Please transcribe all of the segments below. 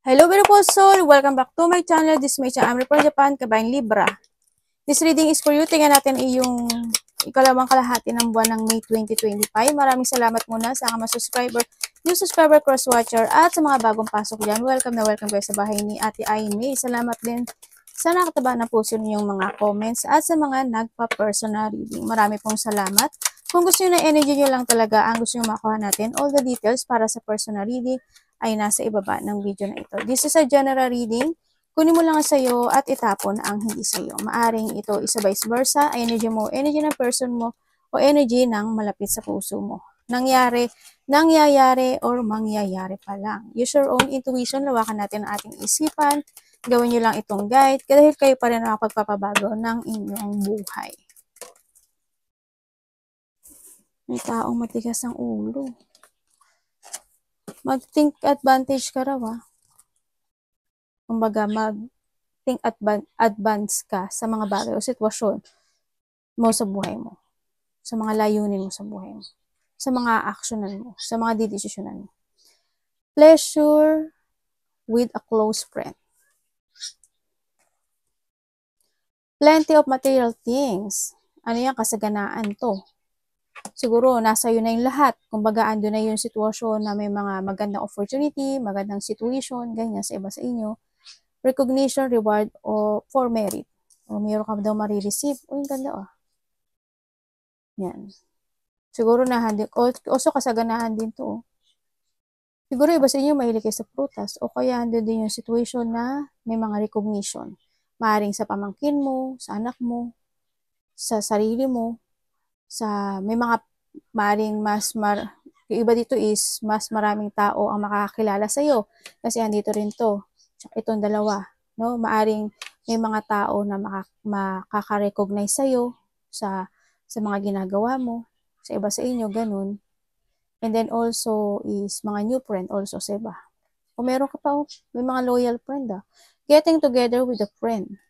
Hello beautiful soul! Welcome back to my channel. This is my channel. I'm from Japan, Kabayan Libra. This reading is for you. Tingnan natin yung ikalawang kalahati ng buwan ng May 2025. Maraming salamat muna sa mga subscriber, new subscriber, cross-watcher, at sa mga bagong pasok dyan. Welcome na welcome kayo sa bahay ni Ate Aimee. Salamat din sa nakataba na puso niyong mga comments at sa mga nagpa-personal reading. Marami pong salamat. Kung gusto nyo na energy nyo lang talaga ang gusto nyo makuha natin, all the details para sa personal reading ay nasa ibaba ng video na ito. This is a general reading. Kunin mo lang ang sayo at itapon ang hindi sayo. Maaring ito isa vice versa, energy mo, energy ng person mo, o energy ng malapit sa puso mo. Nangyayari, or mangyayari pa lang. Use your own intuition, lawakan natin ang ating isipan. Gawin nyo lang itong guide, dahil kayo pa rin ang pagpapabago ng inyong buhay. May taong matigas ang ulo. Mag-think advantage ka raw Kumbaga, mag-think advance ka sa mga bagay o sitwasyon mo sa buhay mo. Sa mga layunin mo sa buhay mo. Sa mga aksyonan mo. Sa mga didesisyonan mo. Pleasure with a close friend. Plenty of material things. Ano yan? Kasaganaan to. Siguro, nasa iyo na yung lahat. Kumbaga, ando na yung sitwasyon na may mga magandang opportunity, magandang situation, ganyan sa iba sa inyo. Recognition, reward, o for merit. O mayroon ka daw marireceive. O, yung ganda Yan. Siguro nahan din. Also, kasaganahan din to. Siguro, iba sa inyo, mahilig kayo sa prutas. O kaya, ando din yung situation na may mga recognition. Maaring sa pamangkin mo, sa anak mo, sa sarili mo, sa may mga maring yung iba dito is mas maraming tao ang makakakilala sa iyo kasi andito rin to. Itong dalawa, no? Maaring may mga tao na makaka-recognize sa iyo sa mga ginagawa mo, sa iba sa inyo ganun. And then also is mga new friend also sa iba. O meron ka pa may mga loyal friend Getting together with a friend.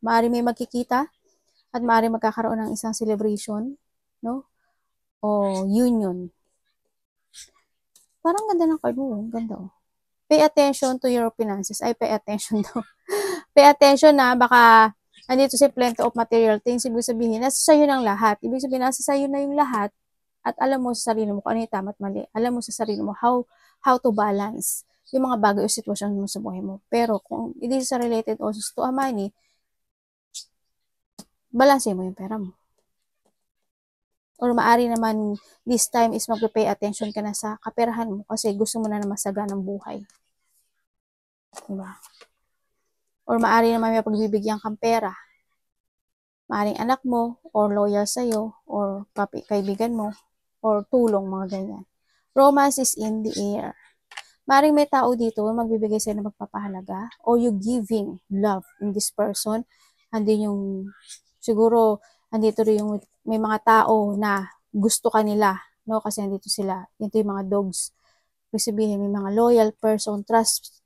Maaring may magkikita at maaring magkakaroon ng isang celebration, no? O union. Parang ganda ng card mo. Ganda Pay attention to your finances. Ay, pay attention daw. Pay attention na baka andito si plenty of material things. Ibig sabihin, nasa sayo ng lahat. Ibig sabihin, nasa sayo na yung lahat at alam mo sa sarili mo kung ano yung tama at mali. Alam mo sa sarili mo how to balance yung mga bagay o sitwasyon mo sa buhay mo. Pero kung it is related also to money, balanse mo yung pera mo. Or maari naman this time is magpe-pay attention ka na sa kaperahan mo kasi gusto mo na masaga ng buhay. Diba? Or maari naman may pagbibigyan kang pera. Maaring anak mo, or loyal sa'yo, or kaibigan mo, or tulong, mga ganyan. Romance is in the air. Maaring may tao dito magbibigay sa'yo ng magpapahalaga, or you giving love in this person. Andin yung, siguro, andito rin yung may mga tao na gusto ka nila, no? Kasi andito sila. Ito yung mga dogs. Ibig sabihin, may mga loyal person, trust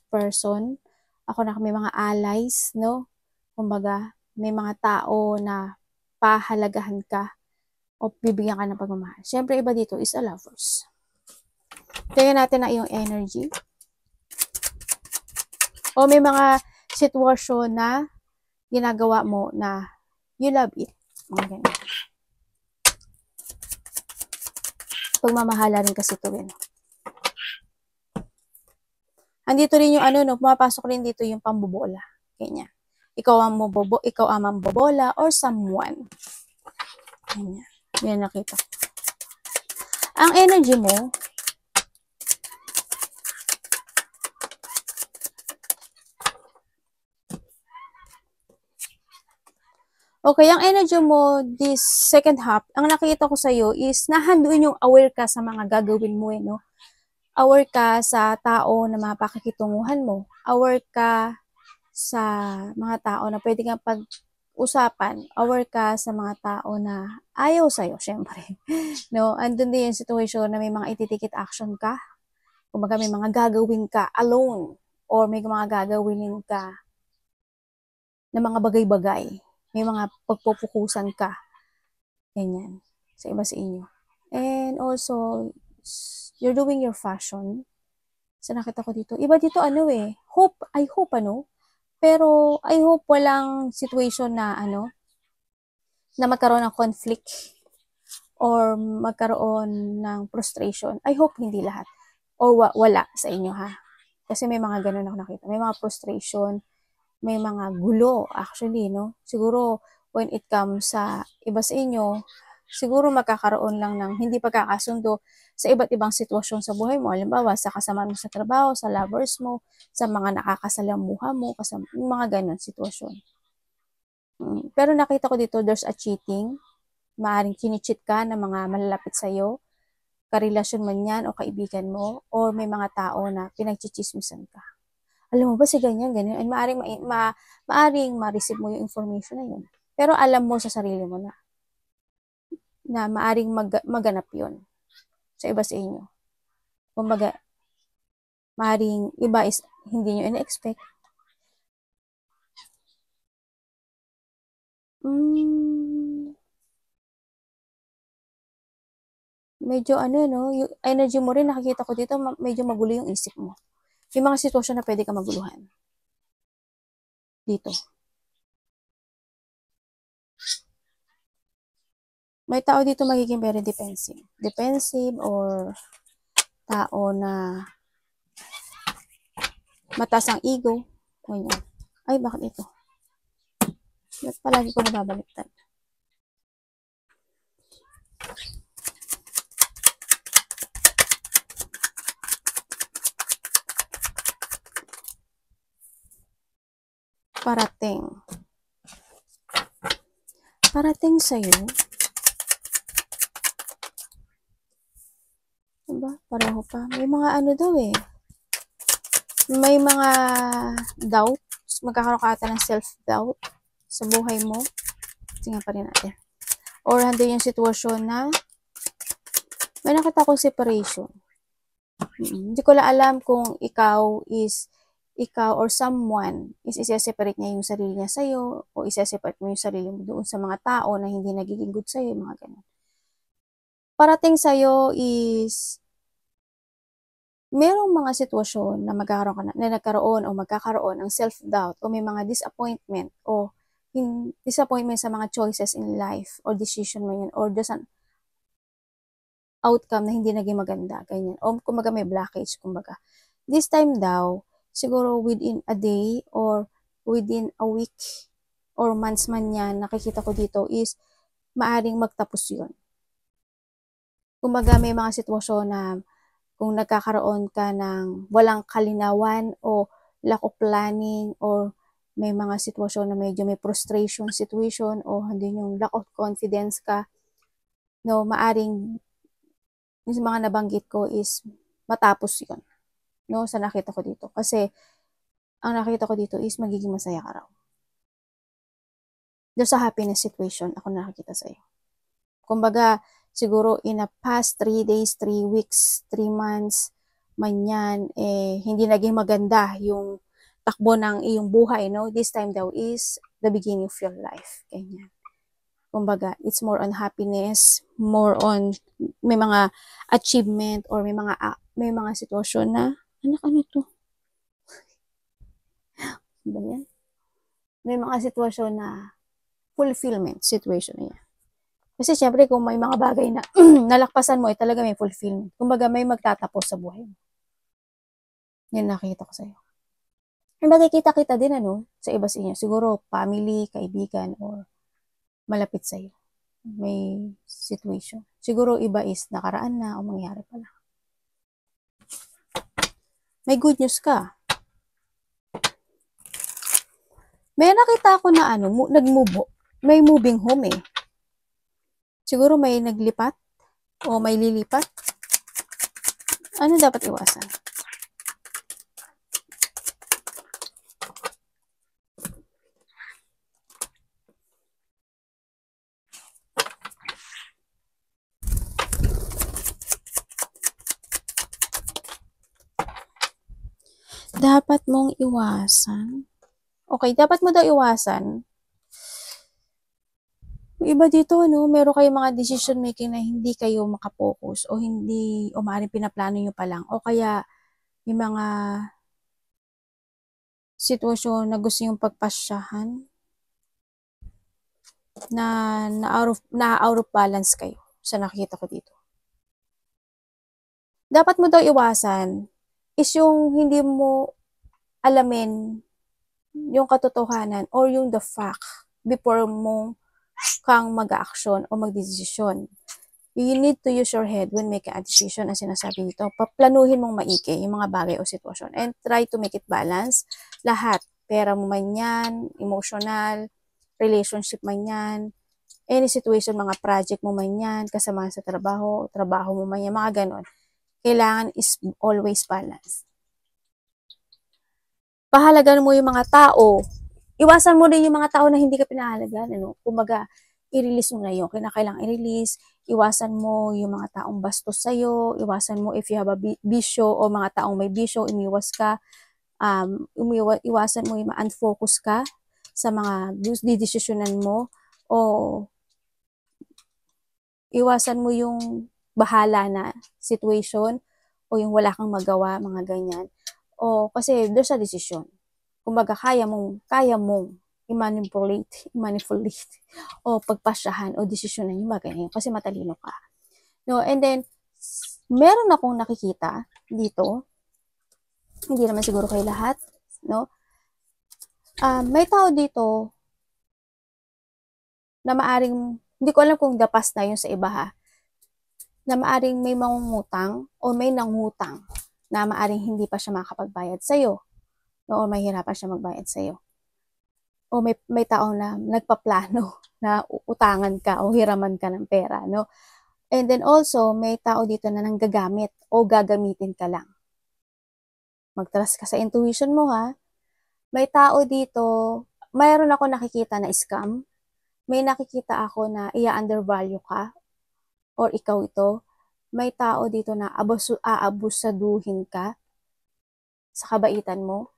person. Ako na may mga allies, no? Kumbaga, may mga tao na pahalagahan ka o bibigyan ka ng pagmamahal. Siyempre, iba dito is a lovers. Tingnan natin na iyong energy. O may mga sitwasyon na ginagawa mo na you love it. Mga ganyan. Pagmamahala rin kasi ito rin. Andito rin yung pumapasok rin dito yung pambobola. Ganyan. Ikaw ang mambobola or someone. Ganyan. Yan nakita ko. Ang energy mo, okay, ang energy mo this second half, ang nakita ko sa'yo is nahanduin yung aware ka sa mga gagawin mo no? Aware ka sa tao na mga pakikitunguhan mo. Aware ka sa mga tao na pwede kang pag-usapan. Aware ka sa mga tao na ayaw sa'yo, syempre. No? Andun din yung situation na may mga ititikit action ka. Kumbaga may mga gagawin ka alone or may mga gagawin ka na mga bagay-bagay. May mga pagpupukusan ka. Ganyan. Sa iba sa inyo. And also, you're doing your fashion Sa nakita ko dito. Iba dito ano eh. I hope ano. Pero I hope walang situation na ano, na magkaroon ng conflict or magkaroon ng frustration. I hope hindi lahat. Or wala sa inyo ha. Kasi may mga ganun ako nakita. May mga frustration, may mga gulo actually, no? Siguro when it comes sa iba sa inyo, siguro magkakaroon lang ng hindi pagkakasundo sa iba't ibang sitwasyon sa buhay mo. Halimbawa, sa kasama mo sa trabaho, sa lovers mo, sa mga nakakasalamuha mo, kasama, mga ganun sitwasyon. Pero nakita ko dito, there's a cheating. Maaring kinicheat ka ng mga malalapit sa'yo, karelasyon man yan o kaibigan mo, or may mga tao na pinagchichismisan ka. Alam mo ba si ganyan, ganyan, ay maaring ma-receive mo yung information na yun. Pero alam mo sa sarili mo na maaring maganap yun sa iba sa inyo. Kumbaga, maaring iba is hindi nyo ina-expect. Medyo ano, no, yung energy mo rin, nakikita ko dito, medyo magulo yung isip mo. May mga sitwasyon na pwede ka maguluhan. Dito. May tao dito magiging very defensive. Defensive or tao na mataas ang ego. Ganyan. Ay, bakit ito? Ba't palagi ko nababaliktad? Parating sa'yo. Diba? Pareho pa. May mga ano daw eh. May mga doubts. Magkakaroon ka ata ng self-doubt sa buhay mo. Tingnan pa rin natin. Or handa yung sitwasyon na may nakita kong separation. Hindi ko lang alam kung ikaw or someone is isa-separate niya yung sarili niya sa'yo o isa-separate mo yung sarili mo doon sa mga tao na hindi nagiging good sa'yo, mga ganun. Parating sa'yo is merong mga sitwasyon na nagkaroon o magkakaroon ng self-doubt o may mga disappointment o disappointment sa mga choices in life or decision mo yun or just an outcome na hindi naging maganda, ganyan. O kumbaga may blockage, kumbaga. This time daw, siguro within a day or within a week or months man yan, nakikita ko dito is maaring magtapos yun. Kumbaga may mga sitwasyon na kung nagkakaroon ka ng walang kalinawan o lack of planning or may mga sitwasyon na medyo may frustration situation o hindi yung lack of confidence ka, no, maaring yung mga nabanggit ko is matapos yun, no, sa nakita ko dito. Kasi ang nakita ko dito is magiging masaya ka raw. Doon sa happiness situation, ako nakakita sa'yo. Kumbaga, siguro in a past 3 days, 3 weeks, 3 months, man yan, hindi naging maganda yung takbo ng iyong buhay, no? This time daw is the beginning of your life. Ganyan. Kumbaga, it's more on happiness, more on may mga achievement or may mga sitwasyon na, ano to? Ba yan? May mga sitwasyon na fulfillment situation na yan. Kasi syempre kung may mga bagay na nalakpasan mo, talaga may fulfillment. Kumbaga may magtatapos sa buhay mo. Yan nakita ko sa'yo. May makikita-kita din sa iba sa inyo. Siguro family, kaibigan, or malapit sa'yo. May situation. Siguro iba is nakaraan na o mangyari pa lang. May good news ka. May nakita ako na may moving home eh. Siguro may naglipat o may lilipat. Ano dapat iwasan? Dapat mong iwasan. Okay, dapat mo daw iwasan. Iba dito, meron kayong mga decision making na hindi kayo makapokus o maaaring pinaplano nyo pa lang o kaya yung mga sitwasyon na gusto yung pagpasyahan na out of balance kayo sa nakikita ko dito. Dapat mo daw iwasan is yung hindi mo alamin yung katotohanan or yung the fact before mo kang mag-action o magdesisyon. You need to use your head when make a decision, ang sinasabi dito. Paplanuhin mong maigi yung mga bagay o sitwasyon and try to make it balance. Lahat. Pera mo man yan, emotional, relationship man yan, any situation, mga project mo man yan, kasama sa trabaho, trabaho mo man yan, mga ganon. Kailangan is always balance. Pahalagan mo yung mga tao. Iwasan mo din yung mga tao na hindi ka pinahalagan. Kumbaga, i-release mo na yung kinakailangan i-release. Iwasan mo yung mga taong bastos sa'yo. Iwasan mo if you have a bisyo o mga taong may bisyo, umiwas ka. Iwasan mo yung ma-unfocus ka sa mga didesisyonan mo o iwasan mo yung bahala na situation o yung wala kang magawa, mga ganyan. O kasi there's a decision. Kumbaga kaya mong i-manipulate o pagpasyahan o desisyonan yung bagay na yun kasi matalino ka. No, and then meron akong nakikita dito, hindi naman siguro kay lahat, no? May tao dito na maaring, hindi ko alam kung dapas na yun sa iba ha, na maaring may mangungutang o may nangutang na maaring hindi pa siya makakapagbayad sa'yo, no? O mahirapan siya magbayad sa'yo. O may tao na nagpaplano na utangan ka o hiraman ka ng pera, no? And then also, may tao dito na nanggagamit o gagamitin ka lang. Mag-trust ka sa intuition mo ha. May tao dito, mayroon ako nakikita na scam. May nakikita ako na i-undervalue ka or ikaw ito. May tao dito na aabusaduhin ka sa kabaitan mo.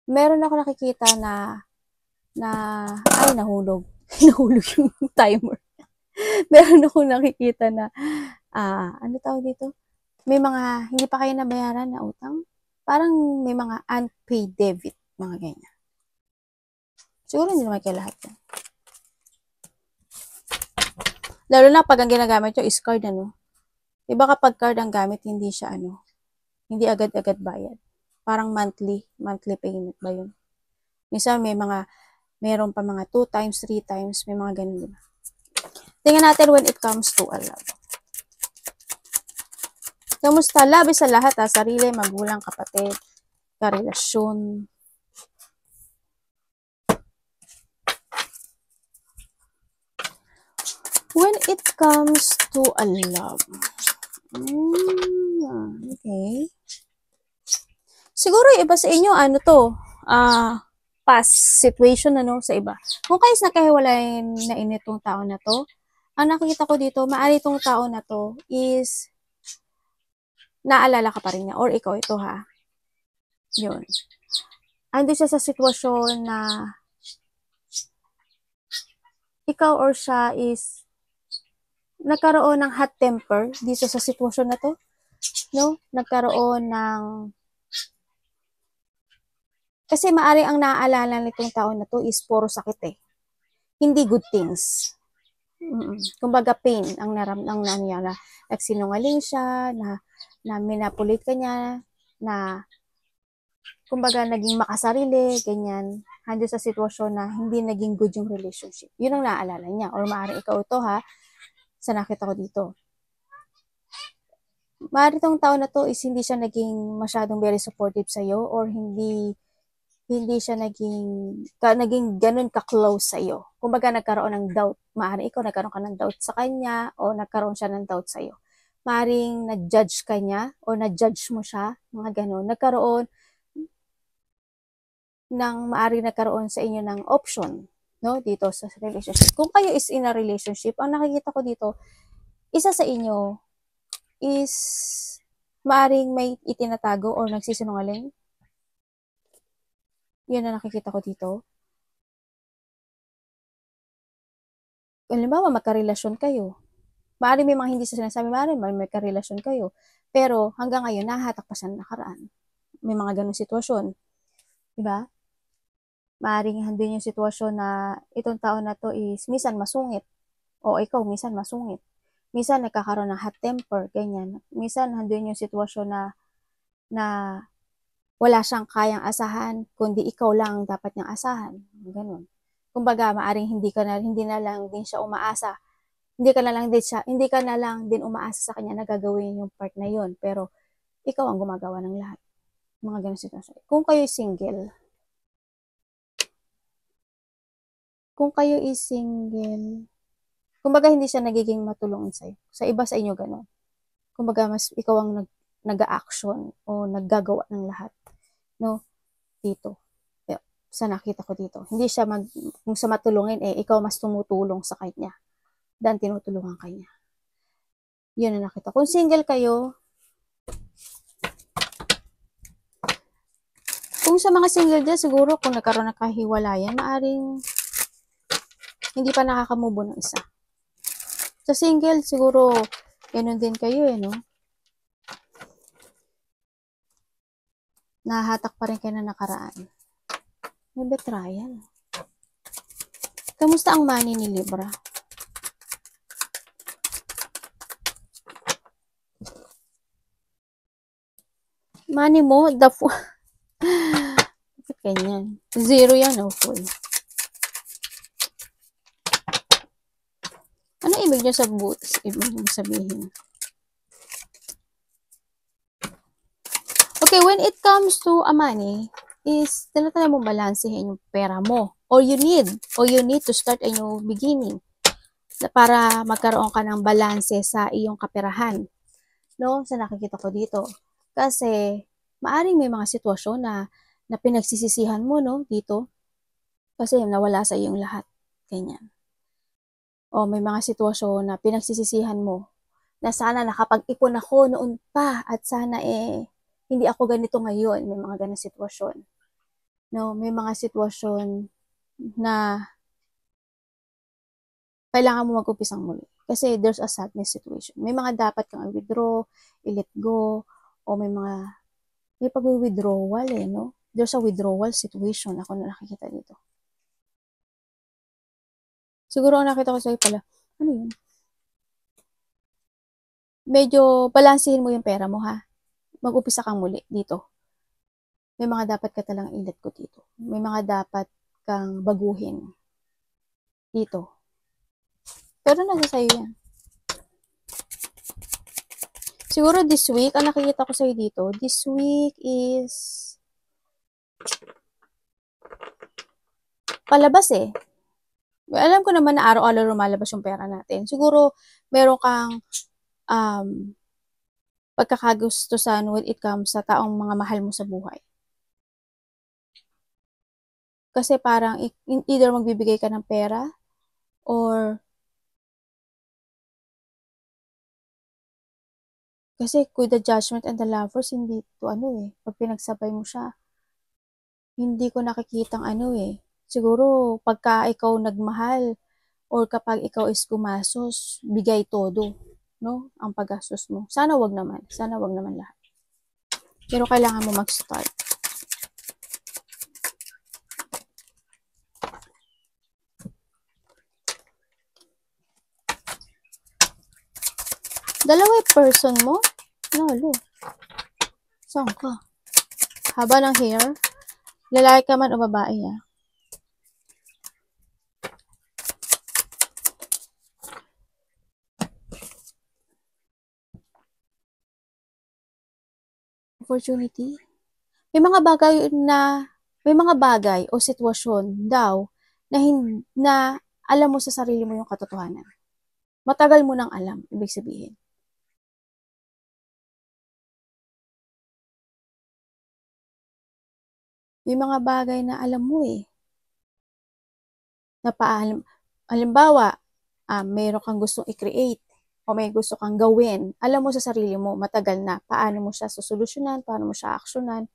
Meron ako nakikita na ay nahulog. Nahulog yung timer. Meron ako nakikita na ano tawag dito? May mga hindi pa kayo nabayaran na utang. Parang may mga unpaid debit, mga ganyan. Siguro hindi naman kaya lahat yan. Lalo na pag ang ginagamit nyo is card, Diba kapag card ang gamit, hindi siya, hindi agad-agad bayad. Parang monthly payment ba yun? Minsan meron pa mga 2 times, 3 times, may mga ganun, diba? Tingnan natin when it comes to love. Kamusta? Labi sa lahat, sarili, magulang, kapatid, karelasyon. When it comes to love. Okay. Siguro iba sa inyo, past situation, sa iba. Kung kayo nakahiwalay na initong tao na to, ang nakikita ko dito, maari itong tao na to is naalala ka pa rin niya or ikaw ito ha. Yun. Ando siya sa sitwasyon na ikaw or siya is nagkaroon ng hot temper dito sa sitwasyon na to. No? Nagkaroon ng kasi maari ang naaalala nitong tao na to is puro sakit eh. Hindi good things. Kumbaga pain ang nangyari. Nagsinungaling siya, na minapulate ka niya, na kumbaga naging makasarili, ganyan. Hando sa sitwasyon na hindi naging good yung relationship. Yun ang naaalala niya. Or maaaring ikaw ito ha, sa nakita ko dito. Maaaring itong tao na to is hindi siya naging masyadong very supportive sa'yo or hindi siya naging ganun ka-close sa'yo. Kumbaga nagkaroon ng doubt. Maaaring ikaw nagkaroon ka ng doubt sa kanya o nagkaroon siya ng doubt sa'yo. Maaaring na-judge ka niya o na-judge mo siya, mga ganun. Maaaring nagkaroon sa inyo ng option, no, dito sa relationship. Kung kayo is in a relationship, ang nakikita ko dito, isa sa inyo is maaaring may itinatago or nagsisinungaling. Yun ang nakikita ko dito. Halimbawa, magkarelasyon kayo. Maaaring may mga hindi sa sinasabi, maaaring may karelasyon kayo. Pero hanggang ngayon, nahatak pa siya ng nakaraan. may mga ganong sitwasyon. Diba? Maaring handin yung sitwasyon na itong tao na to is minsan masungit. O ikaw, minsan masungit. Minsan nagkakaroon ng hot temper, ganyan. Minsan handin yung sitwasyon na wala siyang kayang asahan, kundi ikaw lang ang dapat niyang asahan. Ganun. Kumbaga, maaring hindi na lang din siya umaasa. Hindi ka na lang din umaasa sa kanya na gagawin yung part na yun. Pero, ikaw ang gumagawa ng lahat. Mga ganun sitwasyon. Kung kayo is single, kumbaga hindi siya nagiging matulungin sa'yo. Sa iba sa inyo ganun. Kumbaga, mas ikaw ang nag-a-action o naggagawa ng lahat. No? Dito. Sa nakita ko dito. Hindi siya kung sa matulungin, ikaw mas tumutulong sa kanya dan tinutulungan kanya. Yun ang nakita. Kung single kayo, kung sa mga single dyan, siguro kung nagkaroon ng kahiwalayan, maaring hindi pa nakakamubo ng isa. Sa single, siguro, ganun din kayo no? Nahahatak pa rin kayo na nakaraan. May betrayal. Kamusta ang money ni Libra? Money mo, bakit ganyan? 0 yan, full. Ano ibig nyo sabihin? Okay, when it comes to a money, is tinatala mo balansehin yung pera mo. Or you need to start a new beginning para magkaroon ka ng balanse sa iyong kaperahan. No? Sa nakikita ko dito. Kasi, maaring may mga sitwasyon na pinagsisisihan mo, no? Dito. Kasi nawala sa iyong lahat. Ganyan. O may mga sitwasyon na pinagsisisihan mo na sana nakapag-ipon ako noon pa at sana hindi ako ganito ngayon. May mga ganang sitwasyon. No, may mga sitwasyon na kailangan mo mag-umpisang muli. Kasi there's a sadness situation. May mga dapat kang i-withdraw, i-let go, o may pag-withdrawal no? There's a withdrawal situation ako na nakikita dito. Siguro ang nakita ko sa'yo pala, ano yun? Medyo balansehin mo yung pera mo ha. Mag-upisa kang muli dito. May mga dapat ka talang i-let go dito. May mga dapat kang baguhin dito. Pero nasa sa'yo yan. Siguro this week, ang nakikita ko sa'yo dito, this week is palabas Alam ko naman na araw-araw lumalabas yung pera natin. Siguro, meron kang pagkakagustusan when it comes sa taong mga mahal mo sa buhay. Kasi parang either magbibigay ka ng pera or kasi with the Judgment and the Lovers, hindi to pag pinagsabay mo siya, hindi ko nakikitang siguro pagka ikaw nagmahal or kapag ikaw is gumastos, bigay todo, no? Ang paggastos mo. Sana wag naman lahat. Pero kailangan mo mag-start. Dalawa person mo? Lalo. Saan ka? Haba ng hair? Lalaki ka man o babae Opportunity? May mga bagay o sitwasyon daw na alam mo sa sarili mo yung katotohanan. Matagal mo nang alam, ibig sabihin. May mga bagay na alam mo na halimbawa, mayroon kang gustong i-create o may gusto kang gawin, alam mo sa sarili mo, matagal na, paano mo siya susolusyonan, paano mo siya aksyonan,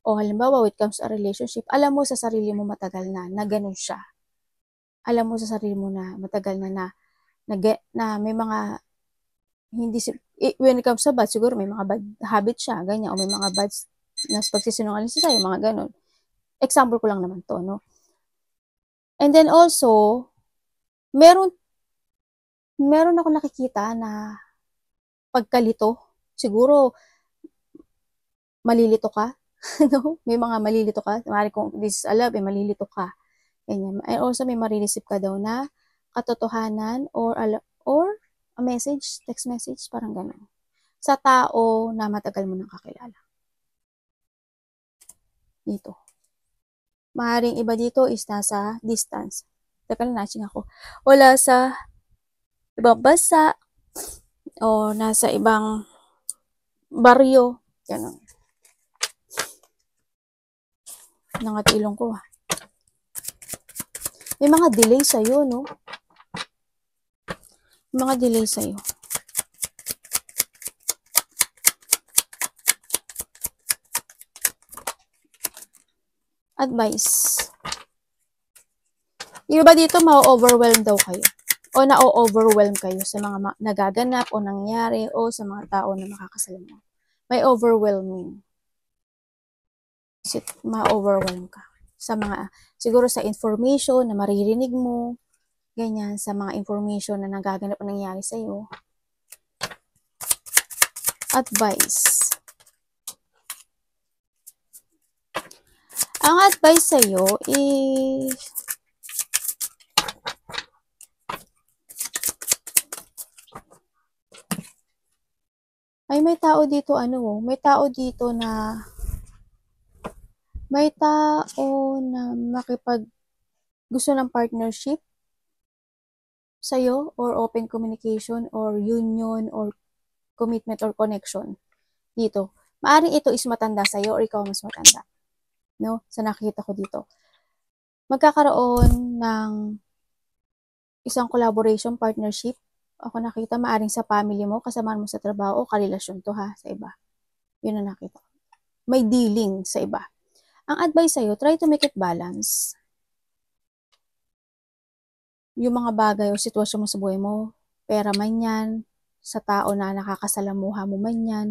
o halimbawa, when it comes to a relationship, alam mo sa sarili mo matagal na ganun siya. Alam mo sa sarili mo na matagal na may mga when it comes sa bad, siguro may mga bad habit siya, ganyan, o may mga bad Nas pagsisinungaling siya sa'yo, mga ganun. Example ko lang naman to, no? And then also, meron ako nakikita na pagkalito, siguro malilito ka, no? May mga malilito ka, mari kung this is a love, malilito ka. Ganyan. And also, may marireceive ka daw na katotohanan or a message, text message, parang ganun. Sa tao na matagal mo nang kakilala. Dito. Maaaring iba dito is nasa distance. Teka lang, natching ako. Wala sa ibang bansa o nasa ibang baryo. Ganun. Nangatilong ko ah. May mga delay sa'yo, no? May mga delay sa'yo. Advice. Yung iba dito, ma-overwhelm daw kayo. O na-overwhelm kayo sa mga nagaganap o nangyari o sa mga tao na makakasalamuha. May overwhelming. Ma-overwhelm ka. Sa mga, siguro sa information na maririnig mo, ganyan, sa mga information na nagaganap o nangyari sa'yo. Advice. Ang advice sa'yo is ay may tao dito makipag gusto ng partnership sa'yo or open communication or union or commitment or connection dito. Maaring ito is matanda sa'yo or ikaw mas matanda. No? Sa nakita ko dito. Magkakaroon ng isang collaboration, partnership. Ako nakita, maaring sa family mo, kasama mo sa trabaho, o karelasyon to ha, sa iba. Yun ang nakita. May dealing sa iba. Ang advice sa'yo, try to make it balance. Yung mga bagay o sitwasyon mo sa buhay mo, pera man yan, sa tao na nakakasalamuha mo man yan.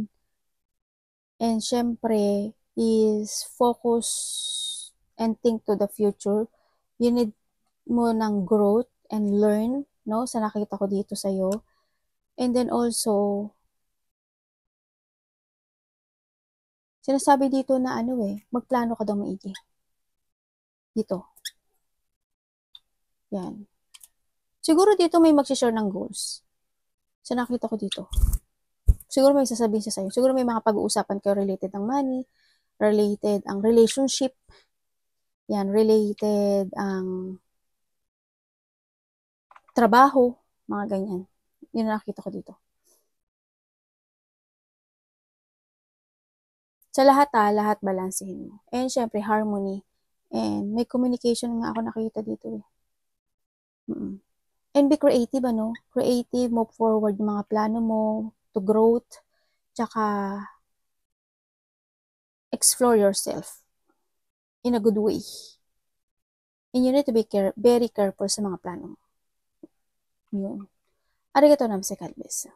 And syempre, is focus and think to the future. You need mo ng growth and learn, no? Sa nakita ko dito sa'yo. And then also, sinasabi dito na magplano ka daw maigi. Dito. Yan. Siguro dito may mag-share ng goals. Sa nakita ko dito. Siguro may sasabihin siya sa'yo. Siguro may mga pag-uusapan kayo related ng money, related ang relationship, yan, related ang trabaho, mga ganyan. Yun ang nakita ko dito. Sa lahat balansehin mo. And syempre, harmony. And may communication nga ako nakita dito eh. And be creative, Creative, move forward yung mga plano mo to growth, tsaka explore yourself in a good way. And you need to be very careful sa mga plano mo. Yun. Arigatou naman sa God bless.